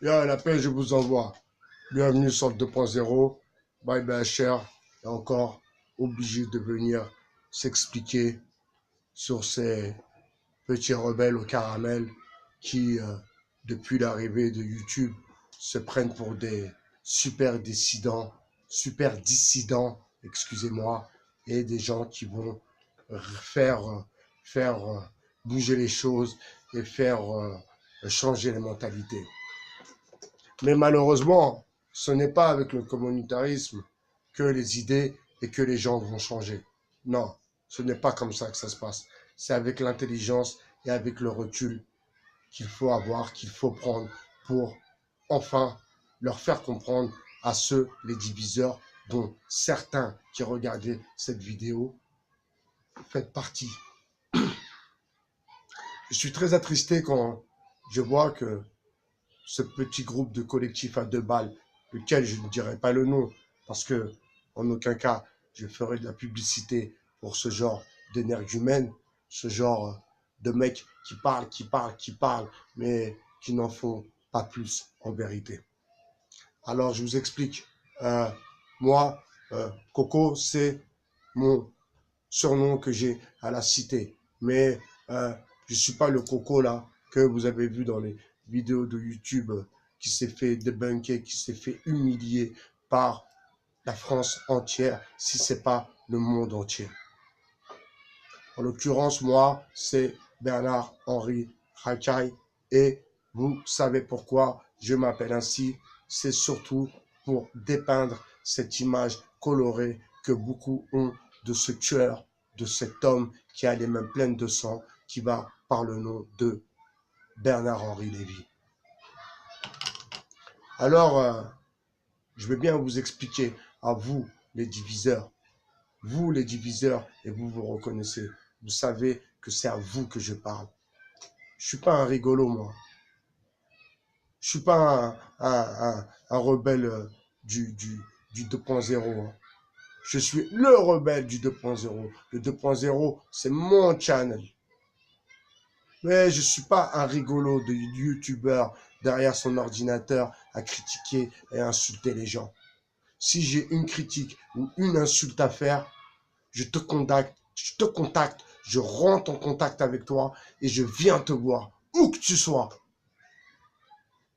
Bien, la paix, je vous envoie. Bienvenue sur le 2.0. Bye bye, cher. Et encore obligé de venir s'expliquer sur ces petits rebelles au caramel qui, depuis l'arrivée de YouTube, se prennent pour des super dissidents, excusez-moi, et des gens qui vont faire bouger les choses et faire changer les mentalités. Mais malheureusement, ce n'est pas avec le communautarisme que les idées et que les gens vont changer. Non, ce n'est pas comme ça que ça se passe. C'est avec l'intelligence et avec le recul qu'il faut avoir, qu'il faut prendre pour enfin leur faire comprendre à ceux, les diviseurs, dont certains qui regardaient cette vidéo faites partie. Je suis très attristé quand je vois que ce petit groupe de collectifs à 2 balles, lequel je ne dirai pas le nom, parce que en aucun cas je ferai de la publicité pour ce genre d'énergumène, ce genre de mecs qui parlent, mais qui n'en font pas plus en vérité. Alors je vous explique. Euh, moi, Coco, c'est mon surnom que j'ai à la cité. Mais je suis pas le Coco là que vous avez vu dans les vidéos de YouTube qui s'est fait débunker, qui s'est fait humilier par la France entière, si c'est pas le monde entier. En l'occurrence, moi, c'est Bernard-Henri Racaille et vous savez pourquoi je m'appelle ainsi. C'est surtout pour dépeindre cette image colorée que beaucoup ont de ce tueur, de cet homme qui a les mains pleines de sang, qui va par le nom de Bernard-Henri Lévy. Alors, je vais bien vous expliquer à vous, les diviseurs. Vous, les diviseurs, et vous vous reconnaissez. Vous savez que c'est à vous que je parle. Je suis pas un rigolo, moi. Je suis pas un rebelle du 2.0. Hein. Je suis le rebelle du 2.0. Le 2.0, c'est mon channel. Mais je suis pas un rigolo de youtubeur derrière son ordinateur à critiquer et à insulter les gens. Si j'ai une critique ou une insulte à faire, je te contacte, je rentre en contact avec toi et je viens te voir, où que tu sois.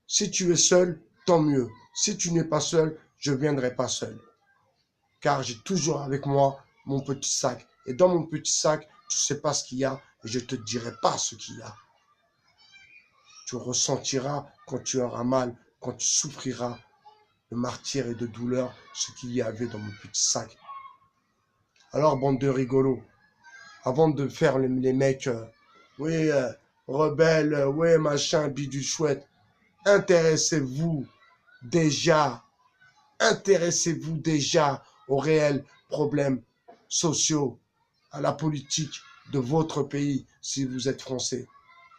Si tu es seul, tant mieux. Si tu n'es pas seul, je ne viendrai pas seul. Car j'ai toujours avec moi mon petit sac. Et dans mon petit sac, tu ne sais pas ce qu'il y a et je ne te dirai pas ce qu'il y a. Tu ressentiras quand tu auras mal, quand tu souffriras de martyre et de douleur, ce qu'il y avait dans mon petit sac. Alors, bande de rigolos, avant de faire les mecs, oui, rebelles, oui, machin, bidule chouette, intéressez-vous déjà, intéressez-vous déjà aux réels problèmes sociaux, à la politique de votre pays si vous êtes français.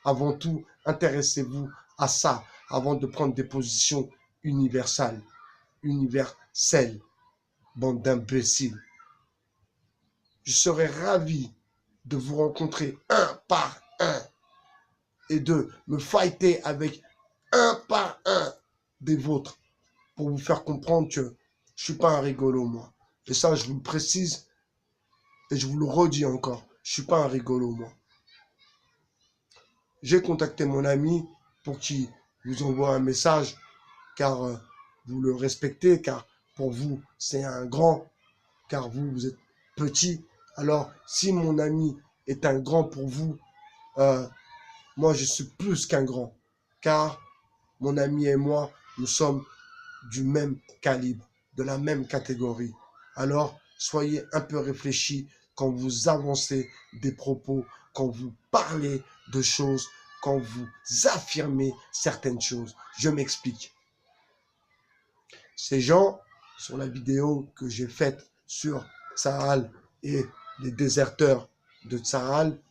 Avant tout, intéressez-vous à ça avant de prendre des positions universelles, bande d'imbéciles. Je serais ravi de vous rencontrer un par un et de me fighter avec un par un des vôtres pour vous faire comprendre que je suis pas un rigolo, moi. Et ça, je vous le précise et je vous le redis encore. Je suis pas un rigolo, moi. J'ai contacté mon ami pour qu'il vous envoie un message car vous le respectez, car pour vous, c'est un grand, car vous, vous êtes petit. Alors, si mon ami est un grand pour vous, moi, je suis plus qu'un grand, car mon ami et moi, nous sommes du même calibre, de la même catégorie. Alors, soyez un peu réfléchis quand vous avancez des propos, quand vous parlez de choses, quand vous affirmez certaines choses. Je m'explique. Ces gens, sur la vidéo que j'ai faite sur Tsahal et les déserteurs de Tsahal,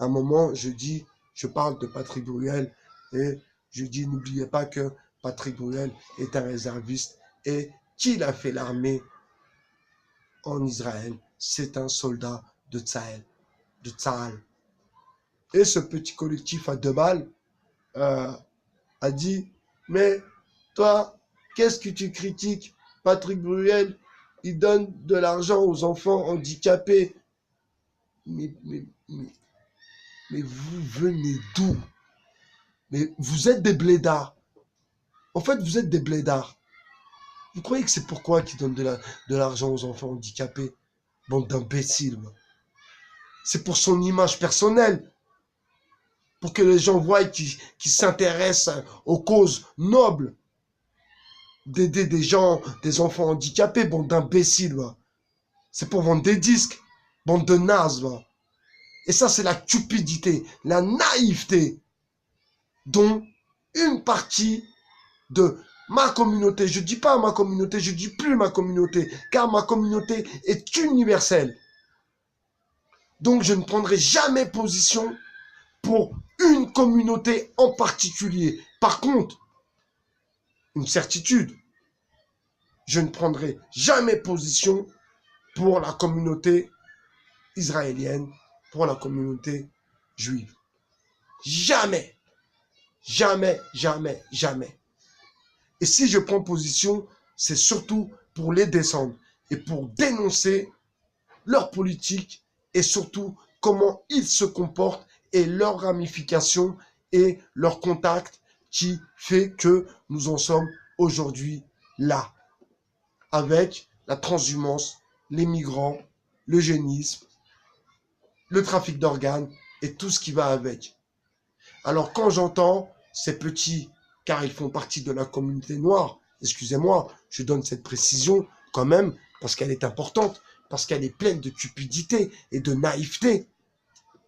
à un moment, je parle de Patrick Bruel et je dis, n'oubliez pas que Patrick Bruel est un réserviste et qu'il a fait l'armée en Israël. C'est un soldat de Tsahal. Et ce petit collectif à 2 balles a dit, mais Toi, qu'est-ce que tu critiques? Patrick Bruel, il donne de l'argent aux enfants handicapés. Mais, mais, mais, mais vous venez d'où? Mais vous êtes des blédards. En fait, vous êtes des blédards. Vous croyez que c'est pourquoi qu'ils donnent de l'argent aux enfants handicapés? Bande d'imbéciles. C'est pour son image personnelle. Pour que les gens voient qu'ils s'intéressent aux causes nobles. D'aider des gens, des enfants handicapés, bande d'imbéciles. C'est pour vendre des disques. Bande de nazes. Et ça, c'est la cupidité, la naïveté dont une partie de ma communauté, je dis pas ma communauté, je dis plus ma communauté, car ma communauté est universelle. Donc je ne prendrai jamais position pour une communauté en particulier. Par contre, une certitude, je ne prendrai jamais position pour la communauté israélienne, pour la communauté juive. Jamais, jamais, jamais, jamais. Et si je prends position, c'est surtout pour les descendre et pour dénoncer leur politique et surtout comment ils se comportent et leurs ramifications et leurs contacts qui fait que nous en sommes aujourd'hui là, avec la transhumance, les migrants, l'eugénisme, le trafic d'organes et tout ce qui va avec. Alors quand j'entends ces petits, car ils font partie de la communauté noire, excusez-moi, je donne cette précision quand même parce qu'elle est importante, parce qu'elle est pleine de cupidité et de naïveté.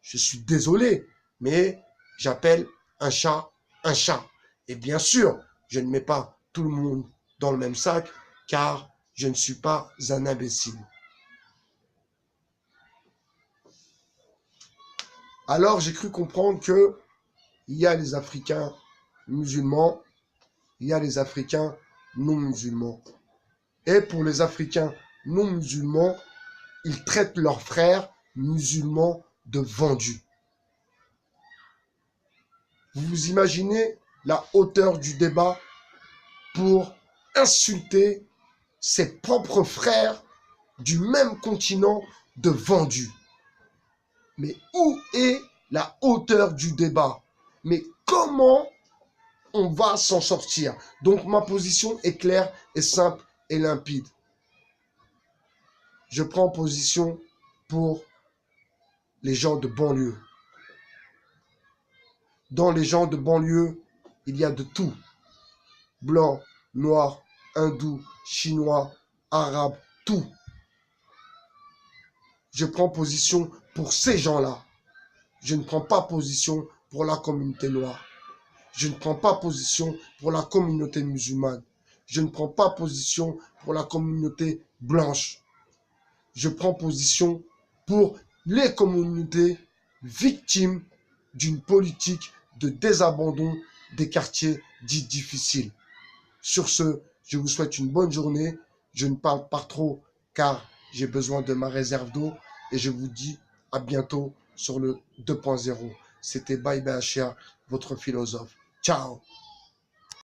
Je suis désolé, mais j'appelle un chat un chat. Et bien sûr, je ne mets pas tout le monde dans le même sac, car je ne suis pas un imbécile. Alors j'ai cru comprendre que il y a les Africains musulmans, il y a les Africains non musulmans. Et pour les Africains non musulmans, ils traitent leurs frères musulmans de vendus. Vous vous imaginez la hauteur du débat pour insulter ses propres frères du même continent de vendus? Mais où est la hauteur du débat? Mais comment on va s'en sortir? Donc ma position est claire et simple et limpide. Je prends position pour les gens de banlieue. Dans les gens de banlieue, il y a de tout. Blanc, noir, hindou, chinois, arabe, tout. Je prends position pour ces gens-là. Je ne prends pas position pour la communauté noire. Je ne prends pas position pour la communauté musulmane. Je ne prends pas position pour la communauté blanche. Je prends position pour les communautés victimes d'une politique de désabandon des quartiers dits difficiles. Sur ce, je vous souhaite une bonne journée. Je ne parle pas trop car j'ai besoin de ma réserve d'eau et je vous dis à bientôt sur le 2.0. C'était Bye Bye Achia, votre philosophe. Ciao!